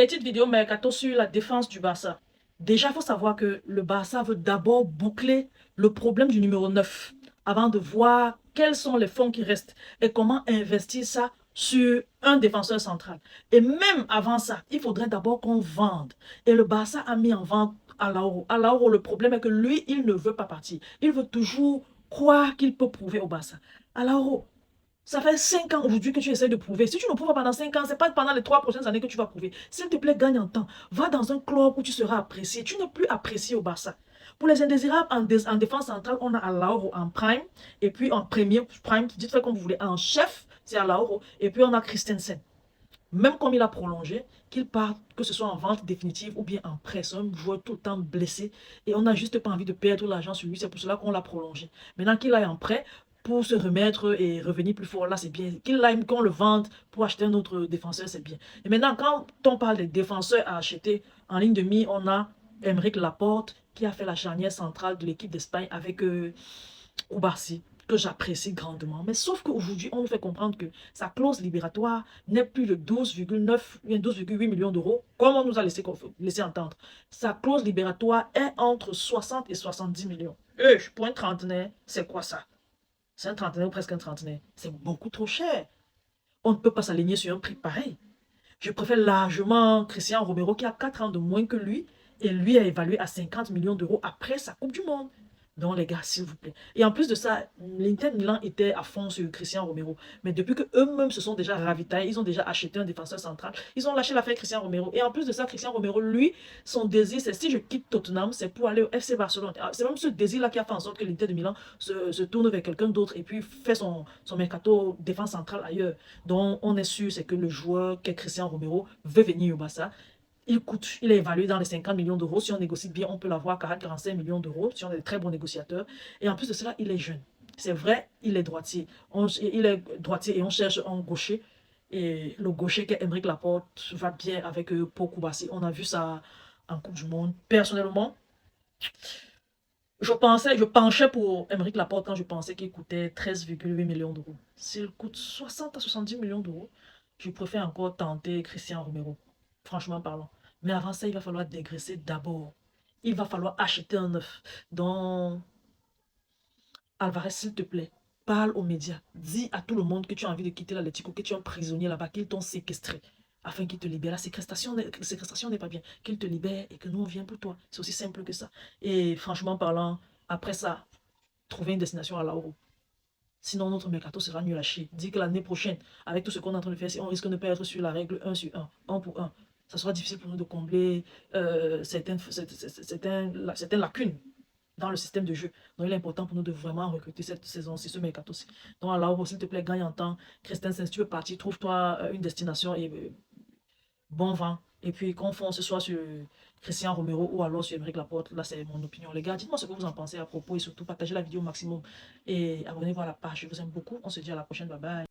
Petite vidéo mercato sur la défense du Barça. Déjà, il faut savoir que le Barça veut d'abord boucler le problème du numéro 9 avant de voir quels sont les fonds qui restent et comment investir ça sur un défenseur central. Et même avant ça, il faudrait d'abord qu'on vende. Et le Barça a mis en vente Araujo. Araujo, le problème est que lui, il ne veut pas partir. Il veut toujours croire qu'il peut prouver au Barça. Araujo, ça fait 5 ans aujourd'hui que tu essaies de prouver. Si tu ne prouves pas pendant 5 ans, ce n'est pas pendant les 3 prochaines années que tu vas prouver. S'il te plaît, gagne en temps. Va dans un club où tu seras apprécié. Tu n'es plus apprécié au Barça. Pour les indésirables, en défense centrale, on a Araujo en prime. Et puis en premier prime, dites-le comme vous voulez, en chef, c'est Araujo. Et puis on a Christensen. Même comme il a prolongé, qu'il parte, que ce soit en vente définitive ou bien en prêt, c'est un joueur tout le temps blessé et on n'a juste pas envie de perdre l'argent sur lui, c'est pour cela qu'on l'a prolongé. Maintenant qu'il aille en prêt pour se remettre et revenir plus fort, là c'est bien. Qu'il aille, qu'on le vende pour acheter un autre défenseur, c'est bien. Et maintenant, quand on parle des défenseurs à acheter, en ligne de mire, on a Aymeric Laporte qui a fait la charnière centrale de l'équipe d'Espagne avec Koubarsi, que j'apprécie grandement. Mais sauf qu'aujourd'hui, on nous fait comprendre que sa clause libératoire n'est plus de 12,9 ou 12,8 millions d'euros, comme on nous a laissé entendre. Sa clause libératoire est entre 60 et 70 millions. Pour un trentenaire, c'est quoi ça? C'est un trentenaire ou presque un trentenaire. C'est beaucoup trop cher. On ne peut pas s'aligner sur un prix pareil. Je préfère largement Christian Romero qui a 4 ans de moins que lui et lui a évalué à 50 millions d'euros après sa Coupe du Monde. Donc les gars, s'il vous plaît. Et en plus de ça, l'Inter Milan était à fond sur Christian Romero. Mais depuis que eux-mêmes se sont déjà ravitaillés, ils ont déjà acheté un défenseur central, ils ont lâché l'affaire Christian Romero. Et en plus de ça, Christian Romero, lui, son désir, c'est si je quitte Tottenham, c'est pour aller au FC Barcelone. C'est même ce désir-là qui a fait en sorte que l'Inter de Milan se tourne vers quelqu'un d'autre et puis fait son mercato défense centrale ailleurs. Donc on est sûr, c'est que le joueur qu'est Christian Romero veut venir au Barça. Il est évalué dans les 50 millions d'euros. Si on négocie bien, on peut l'avoir à 45 millions d'euros, si on est de très bons négociateurs. Et en plus de cela, il est jeune. C'est vrai, il est droitier. Il est droitier et on cherche un gaucher. Et le gaucher qui est Aymeric Laporte va bien avec Pau Kubasi. On a vu ça en Coupe du Monde. Personnellement, je penchais pour Aymeric Laporte quand je pensais qu'il coûtait 13,8 millions d'euros. S'il coûte 60 à 70 millions d'euros, je préfère encore tenter Christian Romero, franchement parlant. Mais avant ça, il va falloir dégraisser d'abord. Il va falloir acheter un œuf. Donc, Alvarez, s'il te plaît, parle aux médias. Dis à tout le monde que tu as envie de quitter l'Atlético, que tu es un prisonnier là-bas, qu'ils t'ont séquestré afin qu'il te libère. La séquestration n'est pas bien. Qu'il te libère et que nous, on vient pour toi. C'est aussi simple que ça. Et franchement parlant, après ça, trouver une destination à l'euro. Sinon, notre mercato sera nul à chier. Dis que l'année prochaine, avec tout ce qu'on est en train de faire, on risque de ne pas être sur la règle 1 sur 1 pour 1. Ça sera difficile pour nous de combler certaines lacunes dans le système de jeu. Donc, il est important pour nous de vraiment recruter cette saison-ci, ce mercato-ci. Donc, alors, s'il te plaît, gagne en temps. Christensen, si tu veux partir, trouve-toi une destination et bon vent. Et puis, qu'on fonce soit sur Christian Romero ou alors sur Aymeric Laporte. Là, c'est mon opinion. Les gars, dites-moi ce que vous en pensez à propos et surtout partagez la vidéo au maximum. Et abonnez-vous à la page. Je vous aime beaucoup. On se dit à la prochaine. Bye bye.